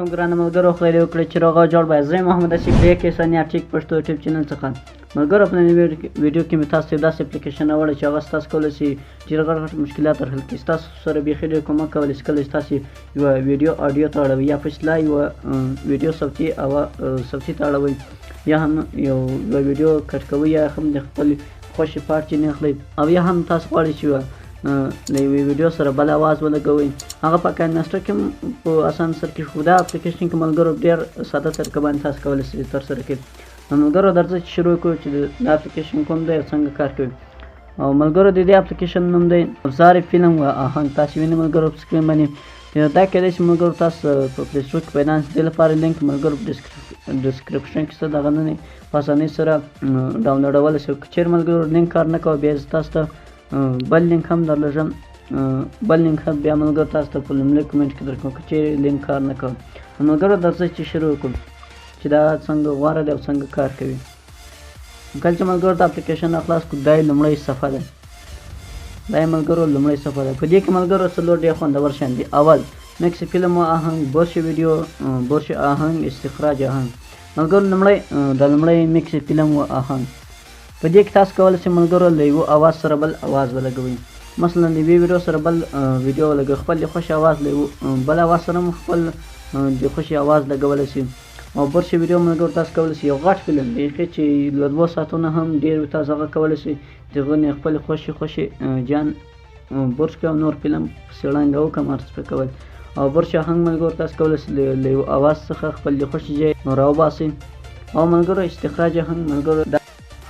علیکم ګرانو ملګرو، خدای دې وکړي چې روغ او جوړ به. زه محمد اسیف د یک ثانیه ټیک پښتو یوټیوب چینل څخه. ملګرو، په نن ویډیو کې مې تاسو ته داسې اپلیکیشن راوړی چې هغه ستاسو کولی شي ډېر غټ مشکلات حل کړي. ستاسو سره بیخي ډېر کومک کولی شي. کله چې تاسو یوه ویډیو اډیو ته اړوئ یا په اصطلاح یوه ویډیو صوتي ته اړوئ، یا هم یوه ویډیو کټ کوئ، یا هم د خپل خوښې پارت ځینې اخلئ، او یا هم تاسو غواړئ چې له یوې ویډیو سره بل اواز ولګوئ. هغه په کایناسټر کې هم په اسان سر کې خو دا اپلیکیشن کې ملګرو ډېر ساده طریقه باندې تاسو کولی شئ ترسره کړئ. نو ملګرو درځئ چې شروع کړو چې دا اپلیکیشن کوم دی او څنګه کار کوي. او ملګرو د دې اپلیکیشن نوم دی ابزار فلم و آهنګ. تاسو وینئ ملګرو په سکرین باندې دا کېدای شي ملګرو تاسو په پلی سټور کې پیدا کړئ. دې لپاره لینک ملګرو په ډسکرپشن کې شته، د هغه نه په اسانۍ سره ډاونلوډولی شئ. که چېرې ملګرو لینک کار نه کوي، بیا زه تاسو ته بل لینک هم درلږم. بل لینک هم بیا ملګرو تاسو ته په لومړي کومنټ کې درکوم که چېرې لینک کار نه کوي. ملګرو درځئ چې شروع وکړو چې دا څنګه غوره دی او څنګه کار کوي. کله چې ملګرو د اپلیکیشن خلاص کړو، دا یې لومړی صفحه ده. دا یې ملګرو لومړی صفحه ده. په دې کې ملګرو څلور ډېر خوندور شیان دي. اول مکس فلم و آهنګ، برش ویډیو، برش آهنګ، استخراج آهنګ. ملګرو د لومړی مکس فلم و آهنګ په دې کې تاسو کولی شئ ملګرو له یوه اواز سره بل اواز ولګوئ. مثلا د یوې ویډیو سره بل ویډیو ولګوئ، خپل د خوښې اواز له یوه بل اواز سره هم خپل د خوښې اواز لګولی شئ. او برش ویډیو ملګرو تاسو کولی شئ یو غټ فلم بیخي چې له 2 ساعتو نه هم ډېر وي، تاسو هغه کولی شئ د هغه نه خپل خوښې جان برش کړئ او نور فلم پسې ړنګ او کم ارس پرې کول. او برش آهنګ ملګرو تاسو کولی شئ له یو اواز څخه خپل د خوښې ځای راوباسئ. او ملګرو استخراج آهنګ ملګرو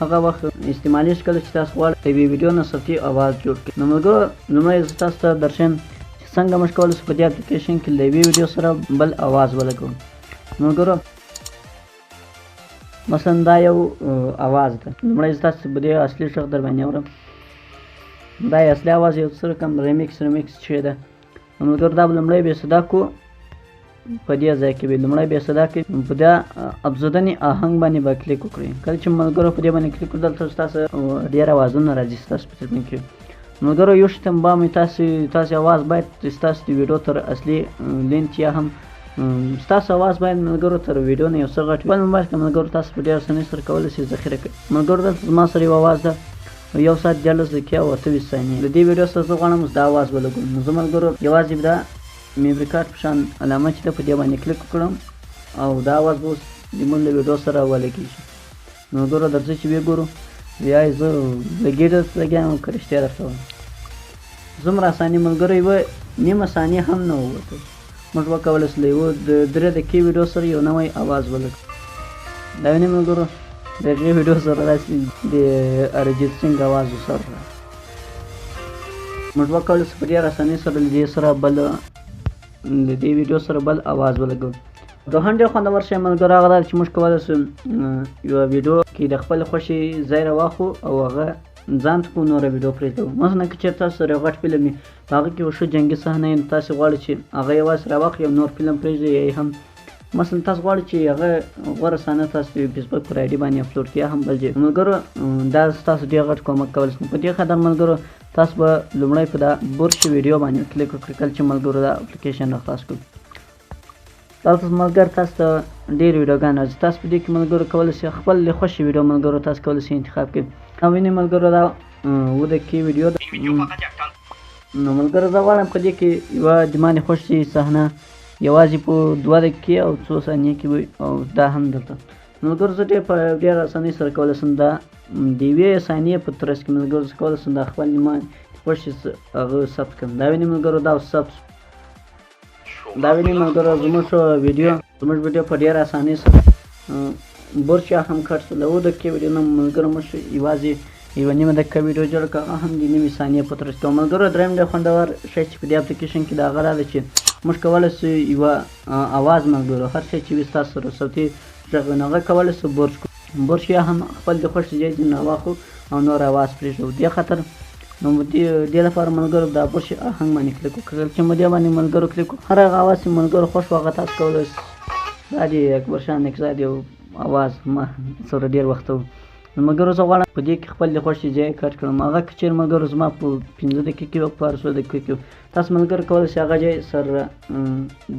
هغه وخت استعمالي شي کله چې تاسو غواړئ د یوې ویډیو نه صوتي اواز جوړ کړئ. نو ملګرو لومړی زه تاسو ته درشم چې څنګه موږ کولی شو په دې اپلیکیشن کې له یوې ویډیو سره بل اواز ولګوو. ملګرو مثلا دا یو اواز ده. لومړی زه تاسو په دې اصلي غږ در باندې اورم. دا یې اصلي اواز یو څه رقم ریمیکس چې ده. ملګرو دا به لومړی بې صدا کړو په دې ځای کې به لومړی بې صدا کړئ. په دا ابزودنې آهنګ باندې به کلیک وکړئ. کله چې ملګرو په دې باندې کلیک وکړو، دلته ستاسو ډېر اوازونه راځي ستاسو په ترمیم کې. ملګرو یو شی ته پام وي، تاسو اواز باید ستاسو د ویډیو تر اصلي لینت یا هم ستاسو اواز باید ملګرو تر ویډیو نه یو څه غټ وي. بل موبایل کې ملګرو تاسو په ډېر اسانۍ سره کولی شئ ذخیره کړئ. ملګرو دلته زما سره یو اواز ده 1 ساعت 14 دقیقې او 28 ثانیې. د دې ویډیو سره زه غواړم اوس دا اواز ولګوم. نو زه ملګرو یوازې دا میموري کارت په شان علامه چې ده په دې باندې کلیک وکړم او دا اواز به اوس زموږ له ویډیو سره ولګېږي. نو ملګرو درځئ چې وګورو بیا یې زه لګېږي درته لګیا یم که رښتیا درته وایم. زموږ اساني ملګرو یوه نیمه ثانیه هم نه ووته. موږ وکولی شو له یوه 3 دقیقې ویډیو سره یو نوی اواز ولګو. دا وینئ ملګرو د هغې ویډیو سره راسي د ارجیت سینګ اواز سره موږ وکولی شو په ډېره اسانۍ سره له دې سره بل د دې ویډیو سره بل اواز ولګو. دوهم ډېر خوندور شی ملګرو هغه دا چې موږ کولی شو یوه ویډیو کې د خپل خوښې ځای راواخلو او هغه ځان ته په نوره ویډیو پرېږدو. مثلا که چېرې تاسو سره یو غټ فلم وي، په هغه کې یو ښه جنګي صحنه وي، تاسو غواړئ چې هغه یوازې راواخلئ او نور فلم پرېږدئ، یا هم مثلا تاسو غواړئ چې هغه غوره صحنه تاسو د فیسبوک پر آیډي باندې اپلوډ کړئ یا هم بل ځای. ملګرو دا ستاسو ډېر غټ کومک کولی شي. په دې خاطر ملګرو تاسو به لومړی په دا برش ویډیو باندې کلیک وکړئ. کله چې ملګرو دا اپلیکیشن راخلاص کړو، دلته ملګرو تاسو ته ډېر ویډیوګانې راځي. تاسو په دې کې ملګرو کولی شئ خپل د خوښې ویډیو ملګرو تاسو کولی شئ انتخاب کړئ. او وینئ ملګرو دا 7 دقیقې ویډیو ده. نو ملګرو زه غواړم په دې کې یوه د ما د خوښې صحنه یوازې په 2 دقیقې او 2 ثانیې کې وي، او دا هم دلته. ملګرو زه په ډېره اسانۍ سره کولی شم دا د 1 ثانیې په ترڅ کې ملګرو زه کولی شم دا خپل ما خوښې هغه ثبت کړم. دا وینئ ملګرو دا ثبت. دا وینئ ملګرو زموږ ویډیو په ډېره اسانۍ سره برش هم کټ شو. له 7 دقیقې ویډیو نه ملګرو موږ یوازې یوه نیمه دقیقه ویډیو جوړه کړه، هغه هم د نیمې ثانیې په ترڅ کې. ملګرو درېیم ډېر خوندور شی چې په دې اپلیکیشن کې د هغه دا ده چې موږ کولی شو یوه اواز ملګرو هر شی چې وي ستاسو سره صوتي غږ وي، نو هغه کولی شو برش کړو. برش یا هم خپل د خوښې ځای ځینې راواخلو او نور اواز پرېږدو. دې خاطر نو دې لپاره ملګرو دا برش آهنګ باندې کلیک وکړئ. کله چې مو دې باندې ملګرو کلیک وکړو، هر هغه اواز چې ملګرو خوښ و هغه تاسو کولی شئ. دا د اکبر شاه نکزاد یو اواز ما سره ډېر وخت ملګرو زه غواړم په دې کې خپل د خوښې ځای کټ کړم. هغه که چېرې ملګرو زما په 15 دقیقې وخت په 8 دقیقو کې تاسو ملګرو کولی شئ هغه ځای سره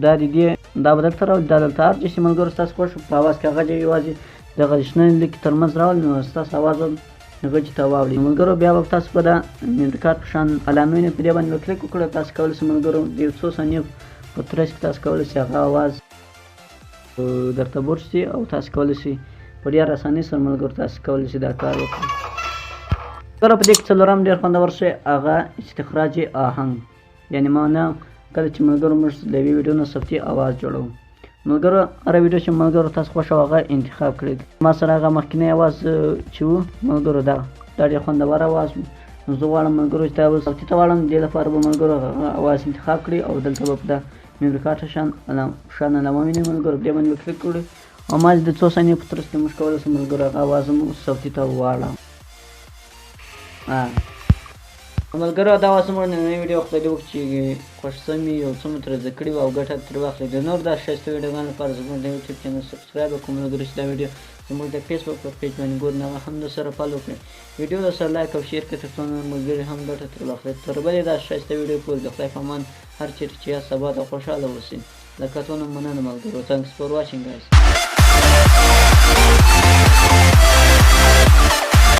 دا د دې دا به دلته راولي، دا دلته هر ځای چې ملګرو ستاسو خوښ په اواز کې هغه ځای یوازې دغه شنه لیکې تر منځ راولي، نو ستاسو اواز به هغه ځای ته واوړي. ملګرو بیا به تاسو په دا انتقاد په شان علامې په دې باندې کلیک وکړئ. تاسو کولی شئ ملګرو د یو څو ثانیو په ترڅ کې تاسو کولی شئ هغه اواز درته بوج شي او تاسو کولی شئ په ډېره اسانۍ سره ملګرو تاسو کولی شئ دا کار وکړئ. ملګرو په دې کې څلورم ډېر خوندور شی هغه استخراج آهنګ، یعنې معنا کله چې ملګرو موږ د یوې ویډیو نه صوتي اواز جوړوو. ملګرو هره ویډیو چې ملګرو تاسو خوښه هغه انتخاب کړئ. ما سره هغه مخکینی اواز چې و ملګرو دا ډېر خوندور اواز و، نو زه غواړم ملګرو چې دا صوتي ته واړم. دې لپاره به ملګرو هغه اواز انتخاب کړئ او دلته به په دا میموري کارت شان علامه وینئ ملګرو، دې باندې به کلیک کړئ او ما د څو ثانیو په ترڅ کې موږ کولی شو ملګرو هغه اواز مو صوتي ته واړوو. ملګرو دا وه زموږ نننۍ ویډیو. خدای دې وکړي چې خوښ سمې یو څه مو ترې زده کړي وو او ګټه ترې واخلئ. د نور دا ښایسته ویډیوګانو لپاره زموږ د یوټیوب چینل سبسکرایب وکړئ ملګرو، چې دا ویډیو زموږ د فیسبوک په پیج باندې ګورئ نو هغه هم درسره فالو کړئ. ویډیو درسره لایک او شیر کړئ تر څو نور ملګري هم ګټه ترې واخلي. تر بلې دا ښایسته ویډیو پورې د خدای په امان هر چیرې چې یاست اباد او خوشحاله اوسئ. له کتنو مننه ملګرو. Thanks for watching guys.